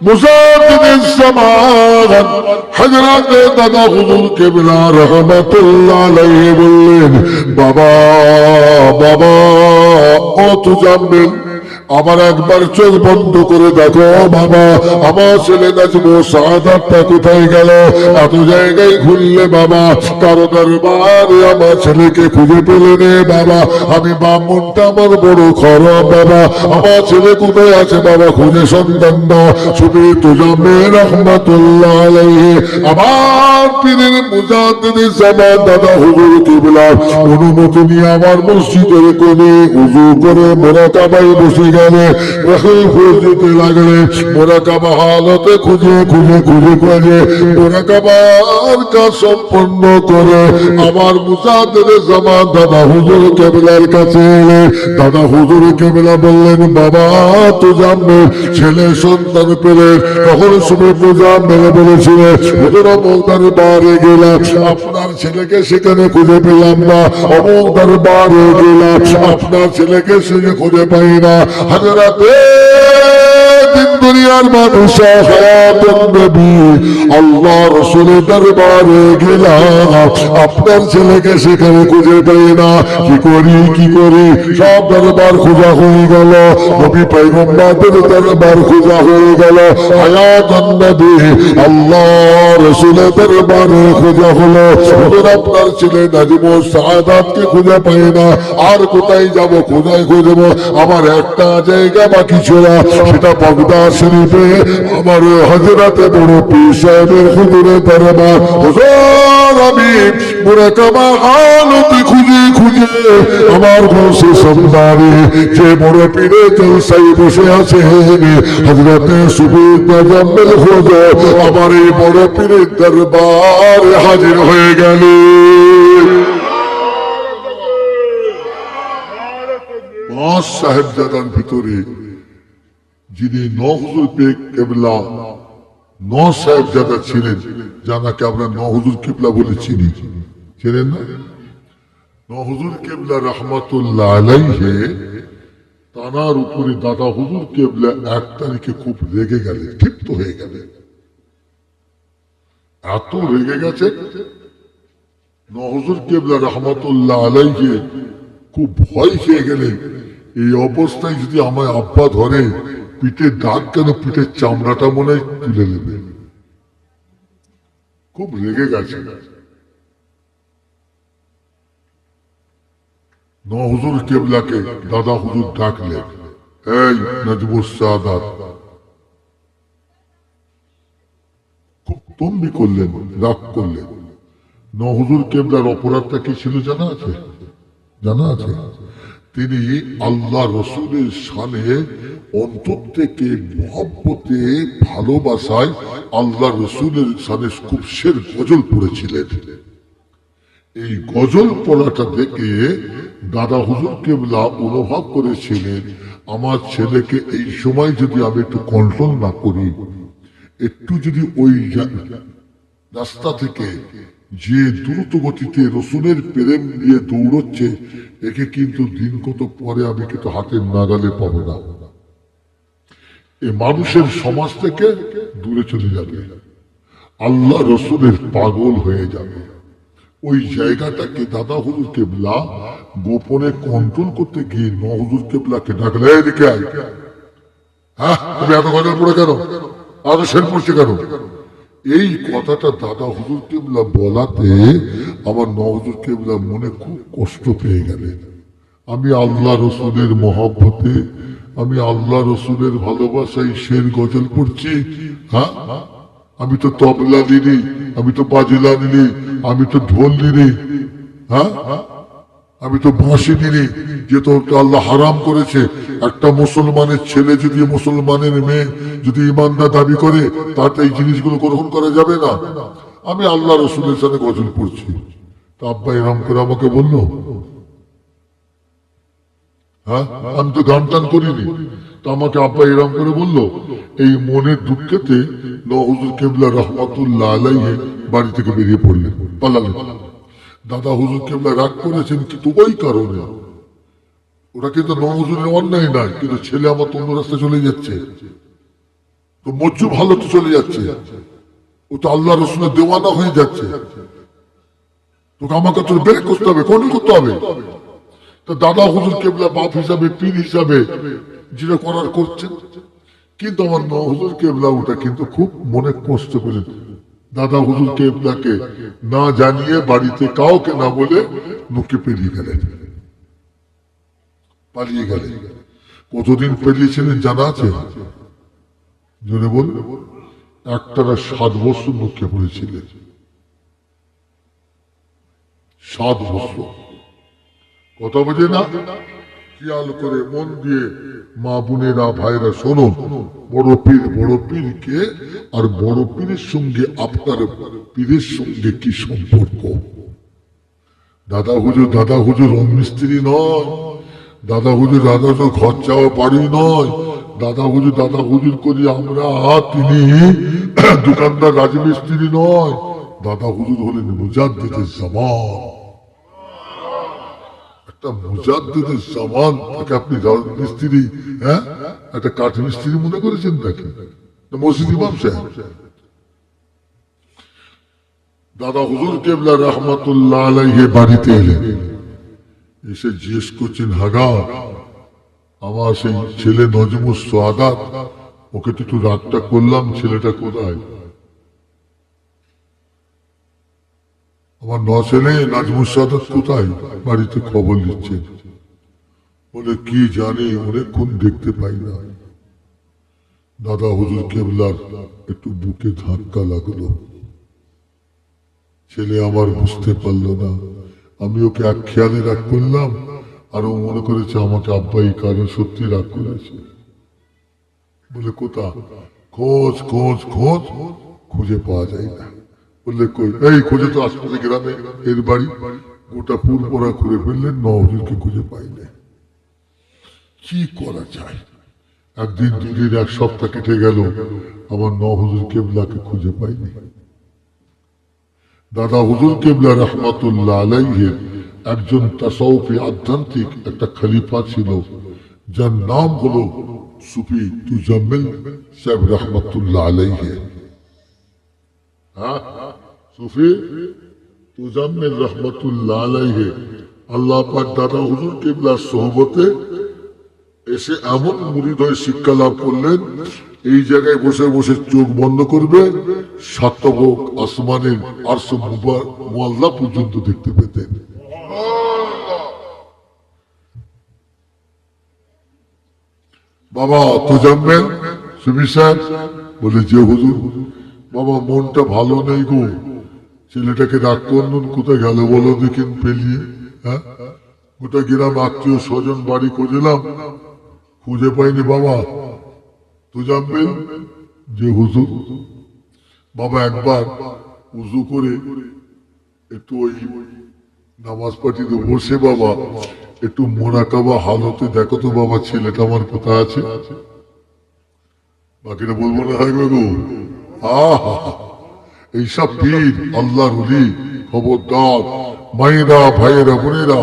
মুজাদ্দিদিস জামান হযরত দাদা হুজুর কিবলা রাহমাতুল্লাহ আলাইহি বললেন, বাবা বাবা ও তুজাম্মিল, আমার একবার চোখ বন্ধ করে দেখো বাবা, আমার ছেলে নাজমু সাআদাতটা কোথায় গেল? এত জায়গায় ঘুরলে বাবা, কারো দরবারে আমার ছেলেকে খুঁজে পেলে নে বাবা। আমি বামনটা আমার বড় খারাপ বাবা, আমার ছেলে কোথায় আছে বাবা? খুঁজে সন্তান দাও। শুধু তুজাম্মিল রাহমাতুল্লাহ আলাইহি আমার পীরের মুজাদ্দিদিস জামান দাদা হুজুর কিবলা অনুমতি নিয়ে আমার মসজিদের কোণে উযু করে মুরাকাবায় বসে গেলে দিতে লাগলে। মুরাকাবা হালতে খুঁজে খুঁজে খুঁজে খুঁজে মুরাকাবার কাজ সম্পন্ন করে আমার মুজাদ্দিদিস জামান দাদা হুজুর কিবলার কাছে এলে। দাদা হুজুর কিবলা বললেন, বাবা তুজাম্মিল ছেলে সন্তান পেলে। তখন শুনে তুজাম্মিল বলেছিল, হুজুর অমুক দরবারে গেলাম, আপনার ছেলেকে সেখানে খুঁজে পেলাম না। অমুক দরবারে গেলাম, আপনার ছেলেকে সেখানে খুঁজে পাই না। হযরতে দুনিয়ার মানুষ হায়াতুন নবী আল্লাহ রাসূলের দরবারে গেলাম, আপনার ছেলেকে সেখানে খুঁজে পাই না। কি করি সব দরবার খোঁজা হয়ে গেল, নবী পয়গম্বরদের দরবার খোঁজা হয়ে গেল, হায়াতুন নবী আল্লাহ রাসূলের দরবারে খোঁজা হলো। হুজুর আপনার ছেলে নাজমু সাআদাতকে খুঁজে পাই না। আর কোথায় যাব, কোথায় খুঁজবো? আমার একটা জায়গা বাকি ছিল, সেটা বাগদাদ শরীফে আমার হযরতে বড় পীর সাহেবের হুজুরের দরবার। হুজুর আমি মুরাকাবা হালতে খুঁজে খুঁজে আমার বসে সন্ধানে যে বড় পীরের জলসায় বসে আছে হযরতে সুফি মুজাম্মিল হুজুর আমার এই বড় পীরের দরবারে হাজির হয়ে গেল। পাঁচ সাহেবজাদার ভিতরে যিনি হুজুর পীর কেবলা সাহেবজাদা ছিলেন, যাকে আমরা হুজুর কেবলা বলে চিনি, ছিলেন না? হুজুর কেবলা রহমাতুল্লাহ আলাইহি তানার উপরে দাদা হুজুর কেবলা 1 তারিখে খুব রেগে গেলেন, ক্ষিপ্ত হয়ে গেলেন। এত রেগে গেছে হুজুর কেবলা রহমাতুল্লাহ আলাইহি খুব ভয় খেয়ে গেলেন। এই অবস্থায় যদি আমায় আব্বা ধরে, পিঠের দাগ কেন, পিঠের চামড়াটা মনে তুলে নেবে। খুব রেগে গেছে। হুজুর কেবলাকে দাদা হুজুর ডাকলেন, এই নাজমুস সাআদাত। খুব তম্বি করলেন, রাগ করলেন। হুজুর কেবলার অপরাধটা কি ছিল জানা আছে? জানা আছে? তিনি আল্লাহ রসুলের শানে অন্তর থেকে মহব্বতে ভালোবাসায় আল্লাহ রসুলের শানে খুব শের গজল পড়েছিলেন। এই গজল পড়াটা দেখে দাদা হুজুর কেবলা অনুভব করেছিলেন, আমার ছেলেকে এই সময় যদি আমি একটু কন্ট্রোল না করি, একটু যদি ওই রাস্তা থেকে যে দ্রুত গতিতে রসুলের প্রেম দিয়ে দৌড়চ্ছে, একে কিন্তু দিন কত পরে আমি কিন্তু হাতের নাগালে পাবো না। এই মানুষের সমাজ থেকে দূরে চলে যাবে, আল্লাহ রসুলের পাগল হয়ে যাবে। ওই জায়গাটাকে দাদা হুজুর কেবলা গোপনে কন্ট্রোল করতে গিয়ে হুজুর কেবলাকে ডাকলে, এদিকে আয়। হ্যাঁ, তুমি এত গজল পড়ে কেন, এত শের পড়ছে কেন? এই কথাটা দাদা হুজুর কেবলা বলাতে আমার হুজুর কেবলা মনে খুব কষ্ট পেয়ে গেলেন। আমি আল্লাহ রসুলের মহব্বতে, আমি আল্লাহ রসুলের ভালোবাসায় শের গজল পড়ছি। হ্যাঁ, আমি তো তবলা দিনি, আমি তো বাজিলা নিনি, আমি তো ঢোল দিনি, হ্যাঁ, আমি তো বাঁশি দিনি, যে তো আল্লাহ হারাম করেছে। একটা মুসলমানের ছেলে যদি মুসলমানের মেয়ে যদি ইমানদার দাবি করে, তার এই জিনিসগুলো গ্রহণ করা যাবে না। আমি আল্লাহ রসুলের সাথে গজল পড়ছি। তা আব্বা এরম করে আমাকে বললো, হ্যাঁ, আমি তো গান টান করিনি, তো আমাকে আব্বা এরম করে বললো। এই মনের দুঃখেতে হুজুর কেবলা রহমাতুল্লাহ আলাইহি বাড়ি থেকে বেরিয়ে পড়লেন, পালালেন। দাদা হুজুর কেবলা রাগ করেছেন, কিন্তু ওই কারণে ওরা কিন্তু হুজুরের অন্যায় নাই, কিন্তু ছেলে আমার অন্য রাস্তায় চলে যাচ্ছে। তো মজ্জু ভালো তো চলে যাচ্ছে, ও তো আল্লাহ রসুলের দেওয়ানা হয়ে যাচ্ছে, তোকে আমাকে তো ব্রেক করতে হবে, কোন করতে হবে। তো দাদা হুজুর কেবলা বাপ হিসাবে, পীর হিসাবে যেটা করার করছেন, কিন্তু আমার হুজুর কেবলা ওটা কিন্তু খুব মনে কষ্ট করেন। দাদা হুজুর কেবলাকে না জানিয়ে বাড়িতে কাউকে না বলে মুখে পেরিয়ে গেলেন, পালিয়ে গেলেন। কতদিন পেরিয়েছিলেন জানা আছে? জোরে বল। একটানা 7 বছর মুখে পড়েছিলেন, 7 বছর। কথা বোঝে না? খেয়াল করে মন দিয়ে মা বোনেরা ভাইরা শোনুন, বড় পীরকে আর বড় পীরের সঙ্গে আপনার পীরের সঙ্গে কি সম্পর্ক? দাদা হুজুর মিস্ত্রি নয়, দাদা হুজুর ঘর চাওয়া বাড়ি নয়, দাদা হুজুর করি আমরা, তিনি দোকানদার রাজমিস্ত্রি নয়। দাদা হুজুর হলেন মুজাদ্দিদের জামান। একটা মুজাদ্দিদের জামান তাকে আপনি মিস্ত্রি, হ্যাঁ একটা কাঠ মিস্ত্রি মনে করেছেন নাকি? মসজিদ ইমাম সাহেব। দাদা হুজুর কেবলা রহমাতুল্লাহ আলাইহি বাড়িতে এলেন, এসে জিজ্ঞেস করছেন, হাগা আমার সেই ছেলে নজমুস সাদাত, ওকে তো একটু রাতটা করলাম, ছেলেটা কোথায়? আমার ছেলে নাজমুস সাদাত কোথায়? বাড়িতে খবর দিচ্ছে। বলে কি জানি, অনেকক্ষণ দেখতে পাই না। দাদা হুজুর কেবলার একটু বুকে ধাক্কা লাগলো, ছেলে আমার বুঝতে পারলো না। আমি ওকে এক খেয়ালে রাগ করলাম, আর ও মনে করেছে আমাকে আব্বাই কারণ সত্যি রাগ করেছে। বলে কোথা? খোঁজ খোঁজ খোঁজ, খুঁজে পাওয়া যায় না। বললে কই? এই খুঁজে তো আশপাশে গ্রামে এর বাড়ি, গোটা পুরপরা ঘুরে ফেললেন, হুজুরকে খুঁজে পাইলে। কি করা যায়? একদিন দুদিন, 1 সপ্তাহ কেটে গেল, আমার হুজুর কেবলাকে খুঁজে পাইনি। দাদা হুজুর কেবলা রহমাতুল্লাহ আলাইহি একজন তাসাউফি আধ্যাত্মিক একটা খলিফা ছিল, যার নাম হলো সুফি তুজাম্মিল সাহেব রহমাতুল্লাহ আলাইহি। সুফি তুজাম্মিল রহমাতুল্লাহ আলাইহি আল্লাহ পাক দাদা হুজুর কেবলার সোহবতে এসে এমন মুরিদ হয়ে শিক্ষা লাভ করলেন, এই জায়গায় বসে বসে চোখ বন্ধ করবে, সাতবক আসমানের আরশ মুআল্লা পর্যন্ত দেখতে পেতেন। বাবা তুজাম্মিল সুফি সাহেব বলে, যে হুজুর, বাবা মনটা ভালো নেই গো, ছেলেটাকে রাগ করুন, কোথায় গেল বলো দেখিন পেলিয়ে। হ্যাঁ, গোটা গ্রাম আত্মীয় স্বজন বাড়ি খুঁজলাম, খুঁজে পাইনি বাবা। তুজাম্মিল, যে হুজুর, বাবা একবার উজু করে একটু ওই নামাজ পাঠিয়ে বসে বাবা একটু মোরাকাবা হালতে দেখো তো বাবা, ছেলেটা আমার কোথায় আছে। বাকিটা বলবো না, হয় গো। এইসব পীর আল্লাহর ওলি, খবরদার মায়েরা ভাইয়েরা বোনেরা,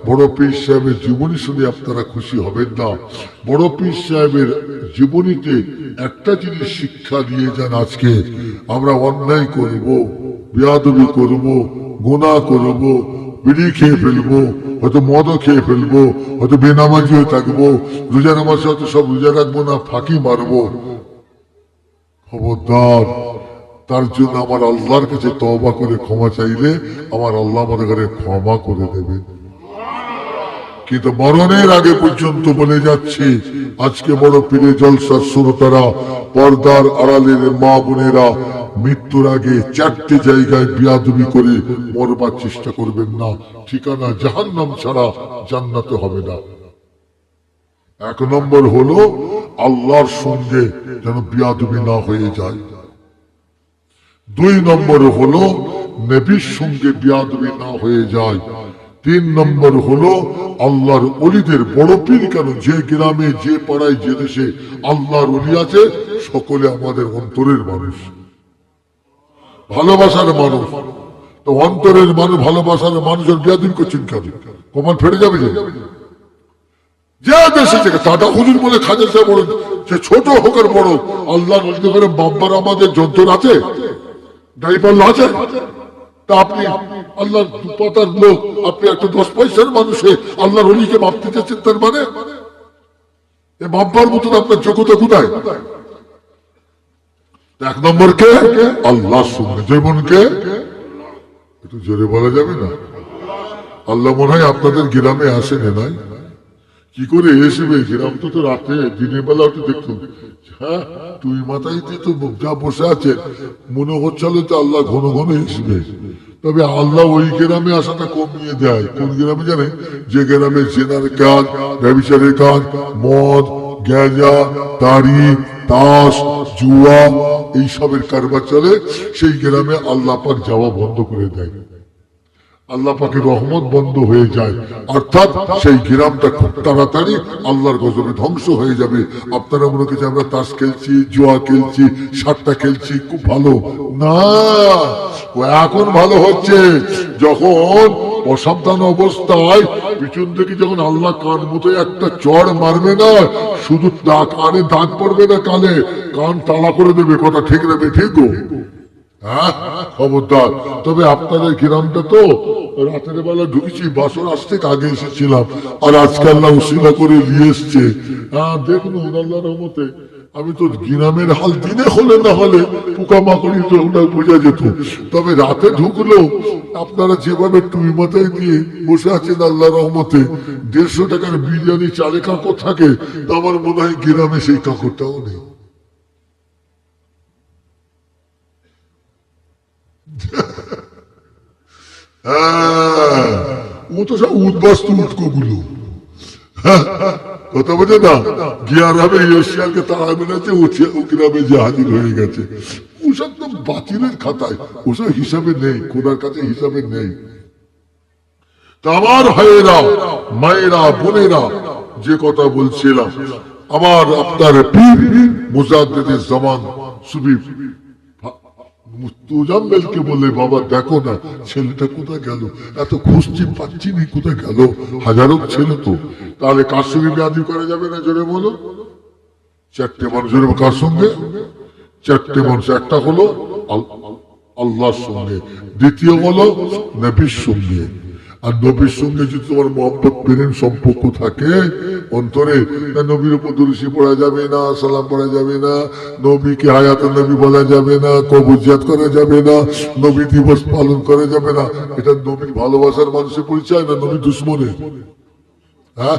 বড় পীর সাহেবের জীবনী শুনে আপনারা খুশি হবেন না। বড় পীর সাহেবের জীবনীতে একটা জিনিস শিক্ষা দিয়ে যান, আজকে আমরা অন্যায় করব, বেয়াদবি করব, গুনাহ করব, বিড়ি খেয়ে ফেলবো, হয়তো মদও খেয়ে ফেলবো, হয়তো বেনামাজি হয়ে থাকবো, রোজা নামাজ হয়তো সব রোজা রাখবো না, ফাঁকি মারবো। খবরদার, তার জন্য আমার আল্লাহর কাছে তওবা করে ক্ষমা চাইলে আমার আল্লাহ আমাদের ঘরে ক্ষমা করে দেবেন। কিন্তু মরণের আগে পর্যন্ত বলে যাচ্ছে, আজকে বড় পীরে জলসার শ্রোতারা, পর্দার আড়ালের মা বোনেরা, মৃত্যুর আগে 4টে জায়গায় বিয়াদবি করে মরবার চেষ্টা করবেন না। ঠিকানা জাহান্নাম ছাড়া জান্নাতে হবে না। 1 নম্বর হলো আল্লাহর সঙ্গে যেন বিয়াদবি না হয়ে যায়। 2 নম্বর হলো নবীর সঙ্গে বিয়াদবি না হয়ে যায়। 3 নম্বর হলো আল্লাহর ওলিদের, বড় পীর কেন, যে গ্রামে যে পাড়ায় যে দেশে আল্লাহর ওলি আছে, সকলে আমাদের অন্তরের মানুষ, ভালোবাসার মানুষ। তো অন্তরের মানুষ, ভালোবাসার মানুষের বিয়াদবি করছেন কেন? কমান ফেটে যাবে যে দেশে থেকে। দাদা হুজুর বলে খাজা সাহেব বলেন, সে ছোট হোক আর বড়, আল্লাহ নজর করে বাম্পার আমাদের যন্ত্র আছে, দাঁড়িপাল্লা আছে। তা আপনি আল্লাহর পাতার লোক, আপনি একটা 10 পয়সার মানুষে আল্লাহর অলিকে মাপতে চাচ্ছেন, তার মানে এ বাম্পার মতন আপনার যোগ্যতা কোথায়? 1 নম্বর কে? আল্লাহ শুনবে। যেমনকে একটু জোরে বলা যাবে না? আল্লাহ মনে হয় আপনাদের গ্রামে আসেন নাই? কি করে এসবে? গ্রাম তো রাতে দিনের বেলা তো দেখতুম, হ্যাঁ তুই মাথায় তো যা বসে আছে মনে হচ্ছিল তো আল্লাহ ঘন ঘন এসবে। তবে আল্লাহ ওই গ্রামে আসাটা কমিয়ে দেয়। কোন গ্রামে জানে? যে গ্রামে জেনার কাজ, ব্যবচারের কাজ, মদ, গাঁজা, তাড়ি, তাস, জুয়া এইসবের কারবার চলে, সেই গ্রামে আল্লাহ পাক যাওয়া বন্ধ করে দেয়, আল্লাহ পাকের রহমত বন্ধ হয়ে যায়। অর্থাৎ সেই গ্রামটা খুব তাড়াতাড়ি আল্লাহর গজবে ধ্বংস হয়ে যাবে। আপনারা মনে করছেন আমরা তাস খেলছি, জুয়া খেলছি, সাতটা খেলছি, খুব ভালো না। ও এখন ভালো হচ্ছে যখন অসাবধান অবস্থায় পিছন থেকে যখন আল্লাহ কান মতো একটা চড় মারবে না, শুধু কানে দাগ পড়বে না, কানে কান তালা করে দেবে। কথা ঠিক নেবে? ঠিক গো? হ্যাঁ, খবরদার। তবে আপনাদের গ্রামটা তো রাতের বেলা ঢুকেছি, বাসর আসতে আগে এসেছিলাম, আর আজকে আল্লাহ উসিলা করে নিয়ে এসছে। হ্যাঁ দেখুন আল্লাহর রহমতে আমি তো গ্রামের হাল দিনে হলে না হলে পোকামাকড়ি তো বোঝা যেত। তবে রাতে ঢুকলো আপনারা যেভাবে টুই মাথায় দিয়ে বসে আছেন আল্লাহর রহমতে, 150 টাকার বিরিয়ানি চালে কাকড় থাকে, তো আমার মনে হয় গ্রামে সেই কাকড়টাও নেই। ও তো সব উদ্বাস্তু উৎকো গুলো, কথা বোঝে না? গিয়ারামে এশিয়ানকে তারা মেনেছে, ও গ্রামে যে হাজির হয়ে গেছে, ওসব তো বাতিলের খাতায়, ওসব হিসাবে নেই, খোদার কাছে হিসাবে নেই। আমার ভাইয়েরা, মায়েরা, বোনেরা, যে কথা বলছিলাম, আমার আপনার পীর মুজাদ্দিদে জামান সুফি মুজাম্মেলকে বলে, বাবা দেখো না ছেলেটা কোথায় গেল, এত খুঁজছি পাচ্ছি নি, কোথায় গেল? হাজারো ছেলে তো। তাহলে কার সঙ্গে বিয়াদি করা যাবে না? জোরে বলো। 4টে মানুষের কার সঙ্গে? 4টে মানুষ। একটা হলো আল্লাহর সঙ্গে, দ্বিতীয় হলো নবীর সঙ্গে। আর নবীর সঙ্গে যদি তোমার মহব্বত প্রেম সম্পর্ক থাকে অন্তরে, নবীর উপর দুরূদ পড়া যাবে না, সালাম পড়া যাবে না, নবীকে হায়াতুন নবী বলা যাবে না, কবর জিয়ারত করা যাবে না, নবী দিবস পালন করা যাবে না। এটা নবীর ভালোবাসার মানুষের পরিচয় না নবী দুশ্মনের? হ্যাঁ,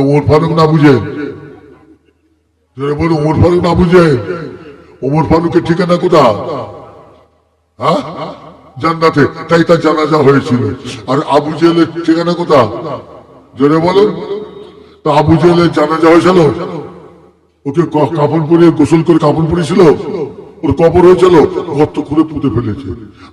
ওমর ফারুক না বুঝেন? বলুন, ওমর ফারুক না বুঝেন? ওমর ফারুকের ঠিকানা কোথায়? হ্যাঁ, জান্নাতে, তাই তার জানাজা হয়েছিল। আর আবু জেহেলের ঠিকানা কোথায়? জোরে বলুন। তা আবু জেহেলের জানাজা হয়েছিল, ওকে কাফন পরিয়ে গোসল করে কাফন পরিয়েছিল, ওর কবর হয়েছিল, গর্ত খুলে পুঁতে ফেলেছে।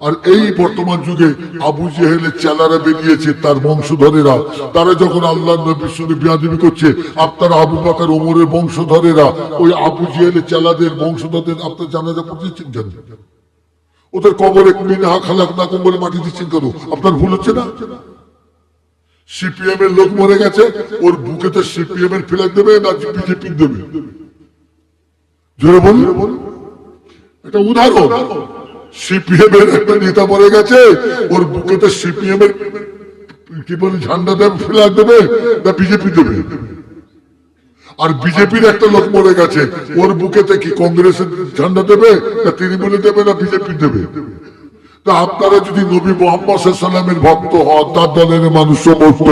আর এই বর্তমান যুগে আবু জেহেলের চেলারা বেরিয়েছে, তার বংশধরেরা, তারা যখন আল্লাহ নবীর সঙ্গে বিয়াদবি করছে, আপনারা আবু বকর ওমরের বংশধরেরা ওই আবু জেহেলের চেলাদের বংশধরদের আপনার জানাজা পড়িয়েছেন কেন? ওদের কবরে মিনহা খালাকনাকুম বলে মাটি দিচ্ছেন কেন? আপনার ভুল হচ্ছে না? সিপিএম এর লোক মরে গেছে, ওর বুকেতে সিপিএম এর ফ্ল্যাগ দেবে না বিজেপি দেবে? জোরে বলুন। এটা উদাহরণ। সিপিএম এর একটা নেতা মরে গেছে, ওর বুকেতে সিপিএম এর কি বলে ঝান্ডা দেবে, ফ্ল্যাগ দেবে না বিজেপি দেবে? আর বিজেপির একটা লোক মরে গেছে, ওর বুকেতে কি কংগ্রেসের ঝান্ডা দেবে না তৃণমূলে দেবে না বিজেপি দেবে? তা আপনারা যদি নবী মুহাম্মদ সাল্লাল্লাহু আলাইহি ওয়াসাল্লামের ভক্ত হন, তার দলের মানুষ সমর্থ,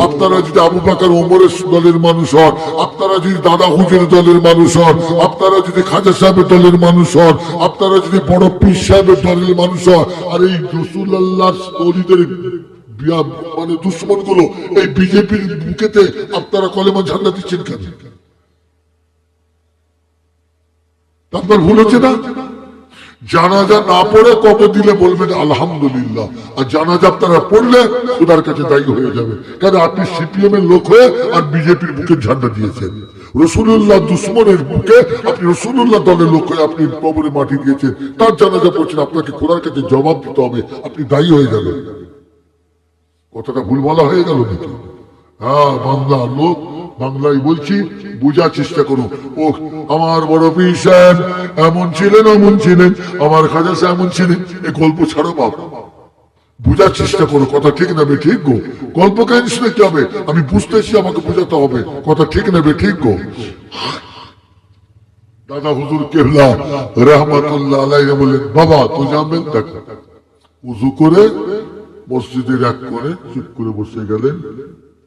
আপনারা যদি আবু বকর ওমরের দলের মানুষ হন, আপনারা যদি দাদা হুজুরের দলের মানুষ হন, আপনারা যদি খাজা সাহেবের দলের মানুষ হন, আপনারা যদি বড় পীর সাহেবের দলের মানুষ হন, আর এই রাসূলুল্লাহর ওলিদের মানে দুশ্মন গুলো এই বিজেপির বুকেতে আপনারা কলেমা ঝান্ডা দিচ্ছেন কেন? আপনার ভুল হচ্ছে না? জানাজা না পড়ে কবর দিলে বলবেন আলহামদুলিল্লাহ, আর জানাজা আপনারা পড়লে খোদার কাছে দায়ী হয়ে যাবে। কেন? আপনি সিপিএম এর লোক হয়ে আর বিজেপির বুকে ঝান্ডা দিয়েছেন। রাসূলুল্লাহ দুশ্মনের বুকে আপনি রাসূলুল্লাহ দলের লোক হয়ে আপনি কবরে মাটি দিয়েছেন, তার জানাজা পড়ছেন, আপনাকে খোদার কাছে জবাব দিতে হবে, আপনি দায়ী হয়ে যাবেন। কথাটা ভুল বলা হয়ে গেল নাকি? হ্যাঁ, বাংলা লোক বাংলায় বলছি, বুঝার চেষ্টা করো। ও আমার বড় পীর সাহেব এমন ছিলেন, এমন ছিলেন, আমার খাজা সাহেব এমন ছিলেন, এই গল্প ছাড়ো বাবা, বুঝার চেষ্টা করো। কথা ঠিক নেবে ঠিক গো, গল্প কাহিনী শুনে কি হবে? আমি বুঝতেছি, আমাকে বুঝাতে হবে। কথা ঠিক নেবে ঠিক গো। দাদা হুজুর কেবলা রহমাতুল্লাহ আলাইহি বললেন, বাবা তো যাবেন, দেখো উযু করে মসজিদের এক করে চুপ করে বসে গেলেন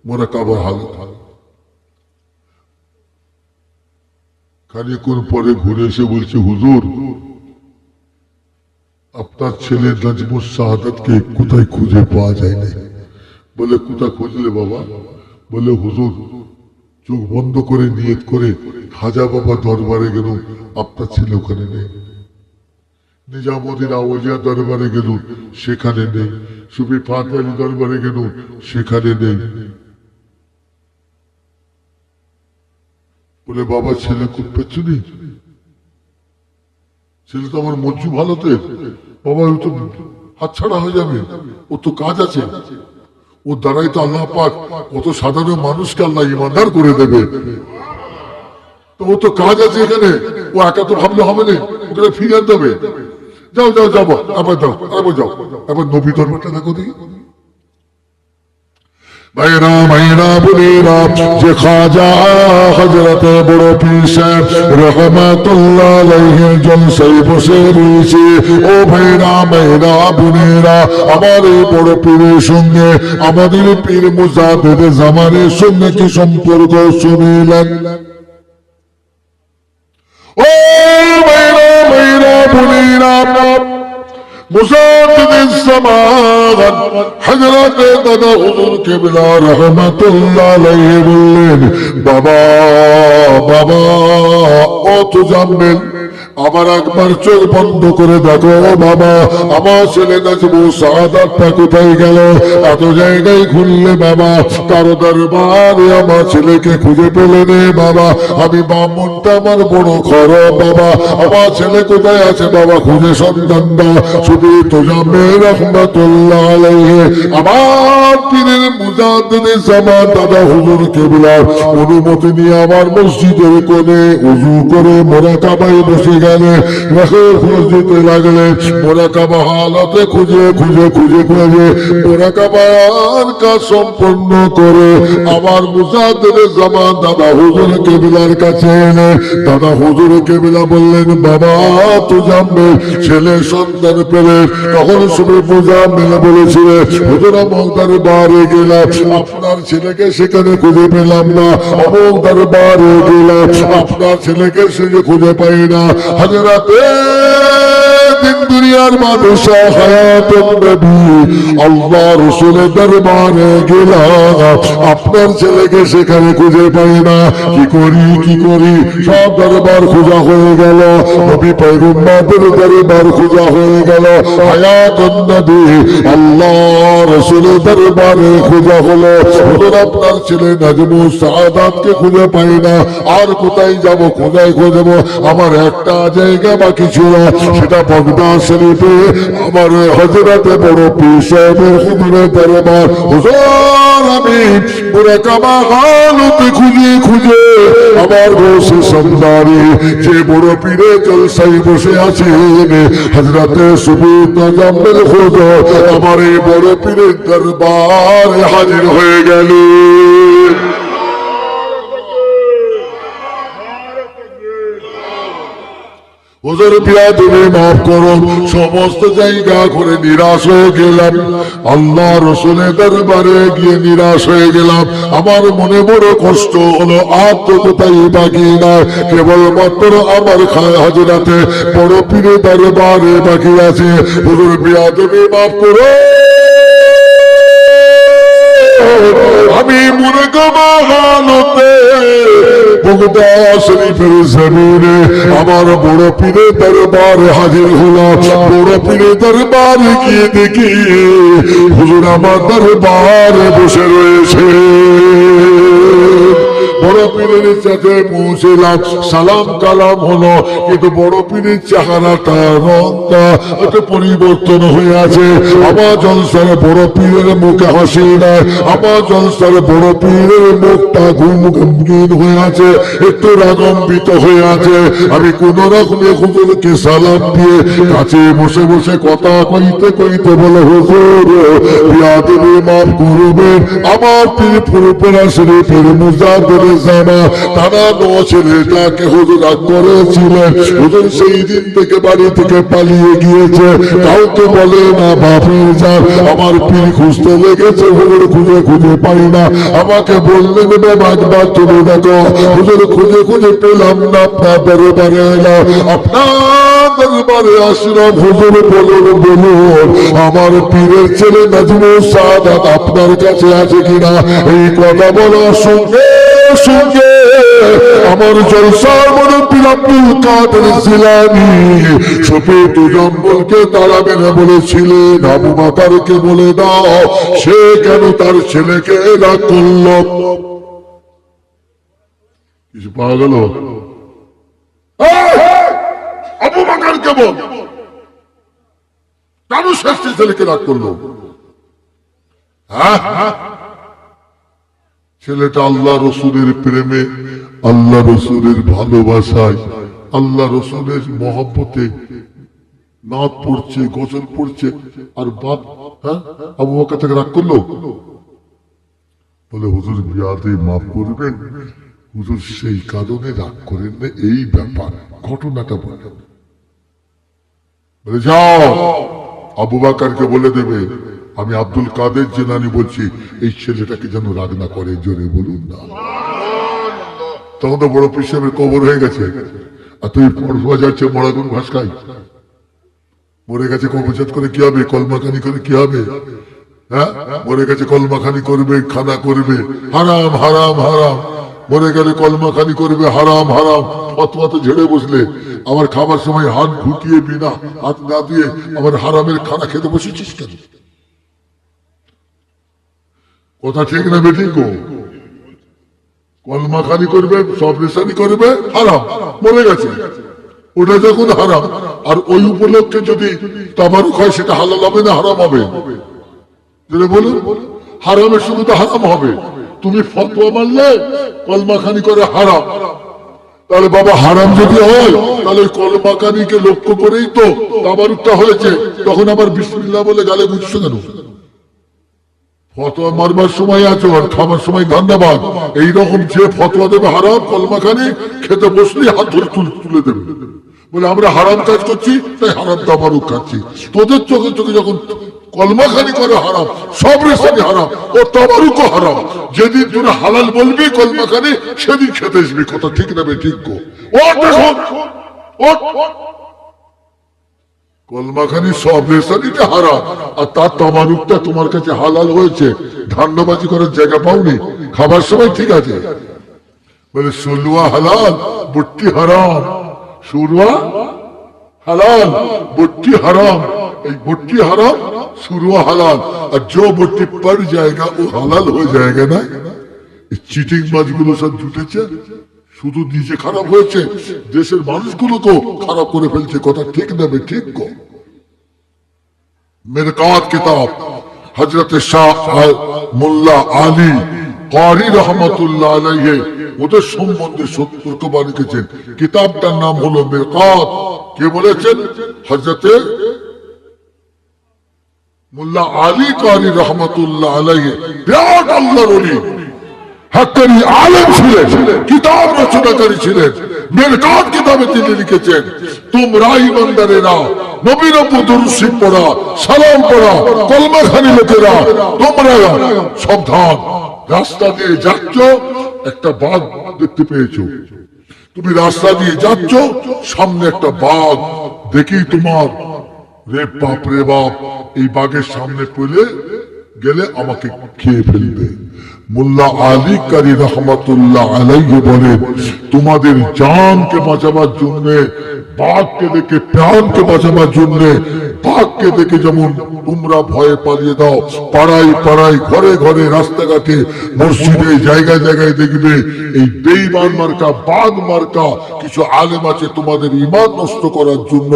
মুরাকাবা হালত। খানিকক্ষণ পরে ঘুরে এসে বলছে, হুজুর আপনার ছেলে নাজমুস শাহাদাতকে কোথায় খুঁজে পাওয়া যায়নি। বলে কোথায় খুঁজলে বাবা? বলে হুজুর চোখ বন্ধ করে নিয়ত করে খাজা বাবা দরবারে গেল, আপনার ছেলে ওখানে নেই। নিজামুদ্দিন আউলিয়া দরবারে গেল, সেখানে নেই। সুফি ফাতে আলী দরবারে গেল, সেখানে নেই। বলে বাবা ছেলে খুব পেছনে, ছেলে তো আমার মঞ্জু ভালোতে, বাবা ও তো হাতছাড়া হয়ে যাবে, ও তো কাজ আছে, ওর দ্বারাই তো আল্লাহ পাক কত সাধারণ মানুষকে আল্লাহ ইমানদার করে দেবে। তো ও তো কাজ আছে এখানে, ও একা তো ভাবলে হবে না, ওখানে ফিরে আনতে হবে। যাও যাও যাবো, আবার যাও, আবার যাও, আবার নবী দরবারটা দেখো দেখি। ভাইরা ভাইরা বোনেরা, যে খাজা হযরতে বড় পীর সাহেব রহমাতুল্লাহ আলাইহি জলসায় বসে রয়েছে। ও ভাইরা ভাইরা বোনেরা, আমার এই বড় পীরের সঙ্গে আমাদের পীর মুজাদ্দিদ জামানের সঙ্গে কি সম্পর্ক শুনিলেন? ও ভাইরা ভাইরা বোনেরা, মুজাদ্দিদ জামান হযরত দাদা হুজুর কেবলা রাহমাতুল্লাহ আলাইহি বললেন, বাবা বাবা ও তো জানবেন, আবার একবার চোখ বন্ধ করে দেখো বাবা, আমার ছেলে নাজমুস শাহাদাতটা কোথায় গেল? এত জায়গায় ঘুরলে বাবা, কারো দরবারে আমার ছেলেকে খুঁজে পেলে নে বাবা। আমি বামনটা আমার বড় খারাপ বাবা, আমার ছেলে কোথায় আছে বাবা, খুঁজে সন্ধান দাও। শুধু তো জানবে রহমাতুল্লাহ আলাইহি আমার পীরের মুজাদ্দিদ জামান দাদা হুজুর কেবলার অনুমতি নিয়ে আমার মসজিদের কোণে উযু করে মুরাকাবায় বসে গেলে, খুঁজতে লাগলে মুরাকাবা হালতে খুঁজে খুঁজে খুঁজে খুঁজে মুরাকাবার কাজ সম্পন্ন করে আমার মুজাদ্দিদ জামান দাদা হুজুর কেবলার কাছে এলে দাদা হুজুর কেবলা বললেন, বাবা তো জানবে ছেলে সন্তান পেলে। তখন শুনে মুজাম্মিল বলেছিল, হুজুর অমুক দরবারে গেলাম, আপনার ছেলেকে সেখানে খুঁজে পেলাম না। অমুক দরবারে গেলাম, আপনার ছেলেকে সেখানে খুঁজে পাই না। হযরতে দিন দুনিয়ার বাদশাহ হায়াতুন নবী আল্লাহ রাসূলের দরবারে গেলাম, আপনার ছেলেকে সেখানে খুঁজে পাই না। কি করি কি করি, সব দরবার খোঁজা হয়ে গেল, নবী পয়গম্বরের দরবার খোঁজা হয়ে গেল, হায়াতুন নবী আল্লাহ রাসূলের দরবারে খোঁজা হলো। হুজুর আপনার ছেলে নাজমুস শাহাদাতকে খুঁজে পাই না, আর কোথায় যাব, কোথায় খুঁজবো? আমার একটা জায়গা বাকি ছিল, সেটা বাগদাদ শরীফে আমার হযরতে বড় পীর সাহেবের হুজুরের দরবার। হুজুর আমি মুরাকাবা হালতে খুঁজে খুঁজে আমার বসে সন্ধানে যে বড় পীরে জলসায় বসে আছেন হযরতে সুফি তাজাম্মেল হুজুর আমার এই বড় পীরের দরবারে হাজির হয়ে গেল। হুজুর বিয়াদবি মাফ করুন, সমস্ত জায়গা করে নিরাশ হয়ে গেলাম, আল্লাহ রাসূলের দরবারে গিয়ে নিরাশ হয়ে গেলাম। আমার মনে বড় কষ্ট হলো, আর তো কোথায় বাকি না, কেবলমাত্র আমার হযরতে বড় পীরের দরবারে বাকি আছে। হুজুর বিয়াদবি মাফ করুন, আমি মুরাকাবা হালতে বাগদাদ শরীফের জমিনে আমার বড় পীরের দরবারে হাজির হলাম। বড় পীরের দরবারে গিয়ে দেখি হুজুর আমার দরবারে বসে রয়েছে। বড় পীরের সাথে পৌঁছলাম, সালাম কালাম হলো, কিন্তু বড় পীরের চেহারাটা রংটা একটা পরিবর্তন হয়ে আছে। আমার জলসার বড় পীরের মুখে হাসি নাই, আমার জলসার বড় পীরের মুখটা গম্ভীর হয়ে আছে, একটু রাগম্বিত হয়ে আছে। আমি কোন রকমে হুজুরকে সালাম দিয়ে কাছে বসে বসে কথা কইতে কইতে বলে, হুজুর বিয়াদবি মাফ করবেন, আমার পীর ফুরফুরা শরীফের মুজাদ্দেদ জামা তারা ছেলেটাকে হুজুর রাগ করেছিলেন। হুজুর সেই দিন থেকে বাড়ি থেকে পালিয়ে গিয়েছে, কাউকে বলে না বাপের যান আমার পীর খুঁজতে লেগেছে, হুজুর খুঁজে খুঁজে পাই না। আমাকে বললেন একবার তুমি দেখো, হুজুর খুঁজে খুঁজে পেলাম না, আপনার দরবারে এলাম, আপনার দরবারে আসলাম। হুজুর বলুন আমার পীরের ছেলে নাজমুল সাদাত আপনার কাছে আছে কিনা? এই কথা বলার সঙ্গে সঙ্গে আমার জলসার মুরব্বি আব্দুল কাদের জিলানী শফিউত জম্বলকে দাঁড়াবে না বলেছিলেন, আবু বকরকে বলে দাও সে কেন তার ছেলেকে রাগ করল। কিছু পাওয়া গেল? আবু বকরকে বল কেন শ্রেষ্ঠ ছেলেকে রাগ করলো? ছেলেটা আল্লাহ রসুলের প্রেমে, আল্লাহ রসুলের ভালোবাসায়, আল্লাহ রসুলের মহব্বতে নাচ পড়ছে, গজল পড়ছে, আর বাপ আবু বকর থেকে রাগ করলো। বলে হুজুর বিয়াদে মাফ করবেন, হুজুর সেই কারণে রাগ করেন না, এই ব্যাপার ঘটনাটা বলেন। বলে যাও আবু বকরকে বলে দেবে আমি আব্দুল কাদের জিলানী বলছি, এই ছেলেটাকে যেন রাগ না করে, জোরে বলুন না। তখন তো বড় পীর সাহেবের কবর হয়ে গেছে, আর তুই পড়ুয়া যাচ্ছে মরাগুন ভাস্কাই, মরে গেছে কবরজাত করে কি হবে, কলমাখানি করে কি হবে? হ্যাঁ, মরে গেছে কলমাখানি করবে, খানা করবে, হারাম হারাম হারাম, মরে গেলে কলমাখানি করবে, হারাম হারাম, ফতোয়া তো ঝেড়ে বসলে, আবার খাবার সময় হাত ঢুকিয়ে বিনা হাত না দিয়ে আবার হারামের খানা খেতে বসেছিস কেন? কথা ঠিক না বেঠিক? কলমাখানি করবে, সব রেশানি করবে, হারাম, মরে গেছে, ওটা যখন হারাম, আর ওই উপলক্ষে যদি তাবারুক হয় সেটা হালাল হবে না হারাম হবে? বলুন, হারামের সঙ্গে তো হারাম হবে। তুমি ফতোয়া মানলে কলমাখানি করে হারাম, তাহলে বাবা হারাম যদি হয় তাহলে কলমাখানিকে লক্ষ্য করেই তো তাবারুকটা হয়েছে, তখন আবার বিসমিল্লাহ বলে গালে বুঝছো কেন? ফতোয়া মারবার সময় আছো আর খাবার সময় ধন্যবাদ, এইরকম যে ফতোয়া দেবে হারাম, কলমাখানি খেতে বসলে হাত ধরে তুলে দেবে, বলে আমরা হারাম কাজ করছি তাই হারাম তাবারুক খাচ্ছি। তোদের চোখে চোখে যখন কলমাখানি করে হারাম, সব রেশানি হারাম, ও তাবারুকও হারাম। যেদিন তোরা হালাল বলবি কলমাখানি সেদিন খেতে আসবি। কথা ঠিক না ঠিক গো? ও দেখুন, কলমাখানি সব রেশানিটা হারাম, আর তার তাবারুকটা তোমার কাছে হালাল হয়েছে, ধান্যবাজি করার জায়গা পাওনি, খাবার সময় ঠিক আছে। বলে সুলুয়া হালাল বুট্টি হারাম, সুরুয়া হালাল बुट्टी हराम, बुट्टी हराम सुरुआ हलाल, और जो बुट्टी पड़ जाएगा वो हलाल हो जाएगा ना। চিটিং মাছগুলো সব জুটেছে, শুধু নিজে খারাপ হয়েছে, দেশের মানুষগুলোকেও খারাপ করে ফেলছে। কথা ঠিক না ঠিক গো? মিরকাত কিতাব হযরত শাহ মোল্লা আলী কারি রহমাতুল্লাহ আলাইহি ওদের সম্বন্ধে সতর্কতা লিখেছেন, কিতাবটার নাম হলো মিরকাত। কে বলেছেন? হযরত মোল্লা আলী কারি রহমাতুল্লাহ আলাইহি, বিরাট আল্লাহর ওলি, হাক্কানি আলেম ছিলেন, কিতাব রচনাকারী ছিলেন। মিরকাত কিতাবে তিনি লিখেছেন, তোমরা ইমানদারেরা নবীর উপর দরুদ শরীফ পড়া, সালাম পড়া, কলমাখানি লোকেরা তোমরা সাবধান, রাস্তা দিয়ে যাচ্ছ একটা বাঘ দেখতে পেয়েছো, তুমি রাস্তা দিয়ে যাচ্ছ সামনে একটা বাঘ দেখি তোমার রে বাপ রে বাপ, এই বাঘের সামনে পড়লে গেলে আমাকে খেয়ে ফেলবে। মোল্লা আলী কারি রহমাতুল্লাহ আলাইহি বলেন, তোমাদের জানকে বাঁচাবার জন্য, বাঘকে দেখে প্রাণকে বাঁচাবার জন্য বাঘকে দেখে যেমন তোমরা ভয়ে পালিয়ে দাও, পাড়ায় পাড়ায় ঘরে ঘরে রাস্তাঘাটে মসজিদে জায়গায় জায়গায় দেখবে এই বেঈমান মার্কা বাঘ মার্কা কিছু আলেম আছে তোমাদের ঈমান নষ্ট করার জন্য।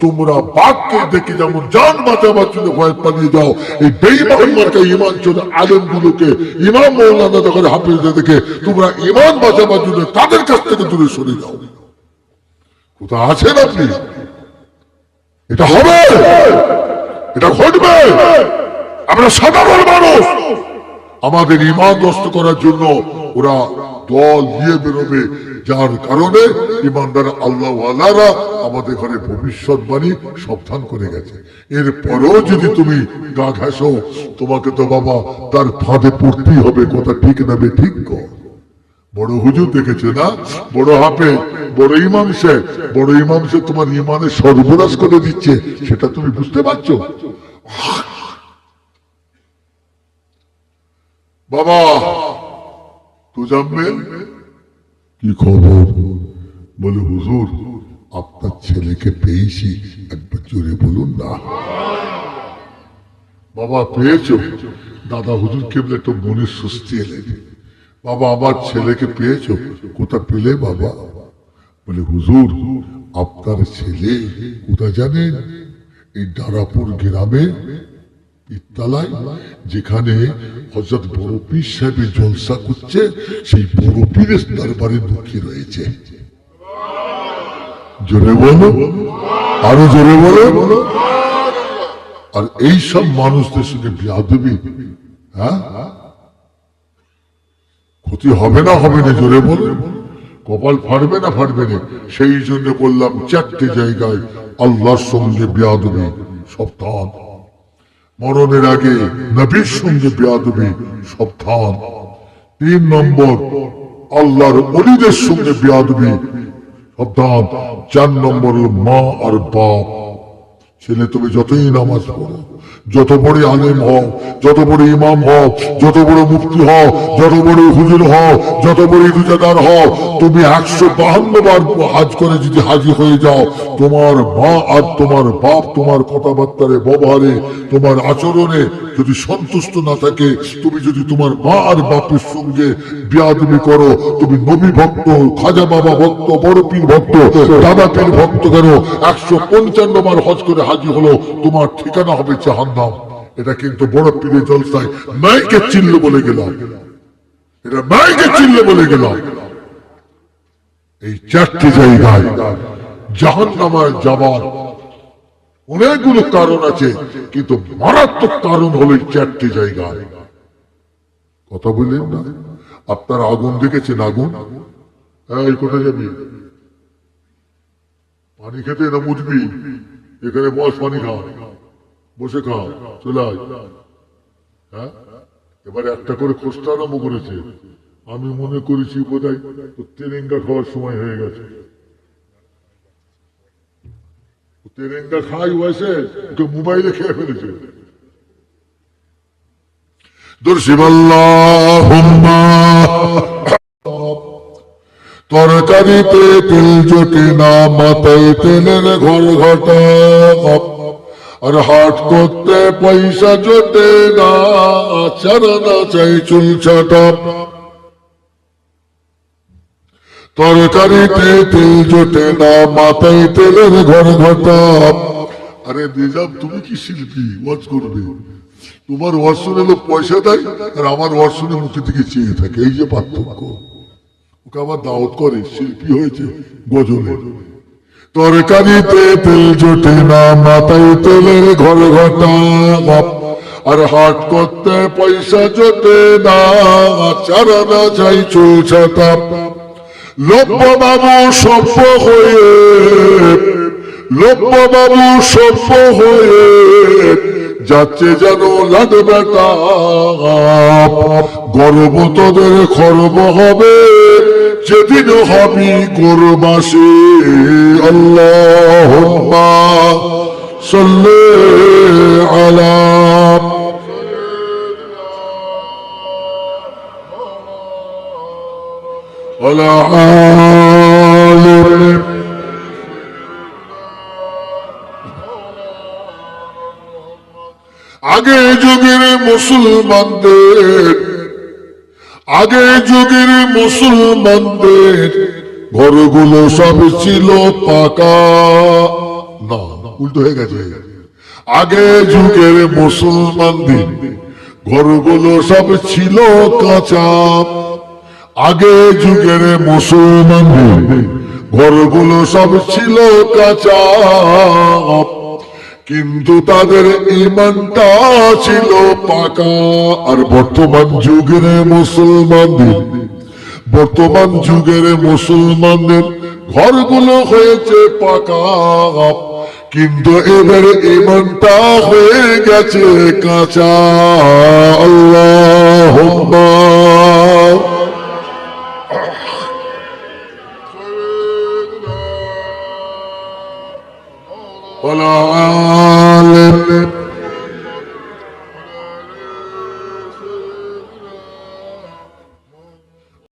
তোমরা বাঘকে দেখে যেমন জান বাঁচাবার জন্য ভয়ে পালিয়ে যাও, এই বেঈমান মার্কা ঈমান চোর আলেম গুলোকে ইমাম মৌলানা যখন হাফেজদের দেখে তোমরা ঈমান বাঁচাবার জন্য তাদের কাছ থেকে দূরে সরে যাও। কোথায় আছেন আপনি? এটা হবে, এটা ঘটবে। আমরা সাধারণ মানুষ, আমাদের ঈমান নষ্ট করার জন্য ওরা দল নিয়ে বেরোবে, যার কারণে ঈমানদার আল্লাহওয়ালারা আমাদের ঘরে ভবিষ্যৎবাণী সাবধান করে গেছে। এরপরেও যদি তুমি গা ঘাসো, তোমাকে তো বাবা তার ফাঁদে পড়তেই হবে। কথা ঠিক না বে ঠিক কর। বড় হুজুর দেখেছে না, বড় হাফেজ, বড় ইমাম সাহেব, বড় ইমাম সাহেব তোমার ইমানের সর্বনাশ করে দিচ্ছে, সেটা তুমি বুঝতে পারছো? বাবা তোজাম্মেল কি খবর? বলে হুজুর আপনার ছেলেকে পেয়েছি, একবার জোরে বলুন না। বাবা পেয়েছো? দাদা হুজুর কেবল একটু মনের স্বস্তি এলেন। বাবা আমার ছেলেকে পেয়েছো? কোথা পেলে বাবা? বলে হুজুর আপনার ছেলে কোথা জানেন? এই দারাপুর গ্রামে ইত্তালায়, যেখানে হযরত বড় পীর সাহেবের জলসা করছে, সেই বড় পীরের দরবারে লুকিয়ে রয়েছে। জোরে বলো, আরো জোরে বলো। আর এই সব মানুষদের সঙ্গে বেয়াদবি, হ্যাঁ ক্ষতি হবে না? হবে না? জোরে বলো। কপাল ফাটবে না ফাটবে না? সেই জন্য বললাম চারটে জায়গায় আল্লাহর সঙ্গে বেয়াদবি সাবধান। মরণের আগে নবীর সঙ্গে বেয়াদবি সাবধান। 3 নম্বর আল্লাহর ওলিদের সঙ্গে বেয়াদবি সাবধান। 4 নম্বর মা আর বাপ। ছেলে তুমি যতই নামাজ পড়ো, যত বড় আলেম হও, যত বড় ইমাম হও, যত বড় মুফতি হও, যত বড় হুজুর হও, যত বড় রোজাদার হও, তুমি 152 বার হাজ করে যদি হাজি হয়ে যাও, তোমার মা আর তোমার বাপ তোমার কথাবার্তারে ব্যবহারে তোমার আচরণে যদি সন্তুষ্ট না থাকে, তুমি যদি তোমার মা আর বাপের সঙ্গে বেয়াদবি করো, তুমি নবী ভক্ত, খাজা বাবা ভক্ত, বড় পীর ভক্ত, দাদা পীর ভক্ত কেন 155 বার হজ করে হাজি হলো, তোমার ঠিকানা হবে জাহান্নাম। এটা কিন্তু বড় পীরের জলসায় মাইকে চিল্ল বলে গেলাম, এটা মাইকে চিল্ল বলে গেলাম। এই 4টি জায়গায় জাহান্নামে যাবার অনেকগুলো কারণ আছে, কিন্তু মারাত্মক কারণ হলো 4টি জায়গায়। কথা বললেন না? আপনার আগুন দেখেছেন? আগুন এই কোথায় যাবি? পানি খেতে না মুজবি? এখানে বস, পানি খা, বসে খা, চলে আয়। হ্যাঁ এবার একটা করে খোঁজটা আরম্ভ করেছে। আমি মনে করেছি বোধহয় তেরেঙ্গা খাওয়ার সময় হয়ে গেছে। তেরেঙ্গা খাই হয়েছে, ওকে মোবাইলে খেয়ে ফেলেছে। তরকারিতে তেল জোটে না, মাথায় তেলের ঘর ঘটা, আর হাট করতে পয়সা জোটে না, চারানা চাই চুল ছাটা। তরকারিতে তেল জোটে না, মাথায় তেলের ঘর ঘটা। আরে নিজাম তুমি কি শিল্পী, ওয়াজ করবে, তোমার ওয়াজ শুনে লোক পয়সা দেয়, আর আমার ওয়াজ শুনে মুখে দিকে চেয়ে থাকে। এই যে পার্থক্য। ওকে আবার দাওয়াত করে, শিল্পী হয়েছে গজলে। তরকারিতে তেল জোটে না, মাথায় তেলের ঘর ঘটা, আর হাট করতে পয়সা জোটে না, চারানা চাই চুল ছাটা। লব্য বাবু সভ্য হয়ে, লব্য বাবু সভ্য হয়ে যাচ্ছে যেন লাদ বেটা, গর্ব তোদের খর্ব হবে যেদিন হবি গোরবাসী। আল্লাহুম্মা সাল্লি আলা আলা আলি আগে যুগের মুসলমানদের, আগে যুগের মুসলমানদের ঘরগুলো সব ছিল পাকা। না, উল্টো হয়ে গেছে। আগে যুগের মুসলমানদের ঘরগুলো সব ছিল কাঁচা। আগে যুগের মুসলমানদের ঘরগুলো সব ছিল কাঁচা, কিন্তু তাদের ঈমানটা ছিল পাকা। আর বর্তমান যুগের মুসলমানদের, বর্তমান যুগের মুসলমানদের ঘরগুলো হয়েছে পাকা, কিন্তু এদের ঈমানটা হয়ে গেছে কাঁচা। আল্লাহুম্মা ওয়ালা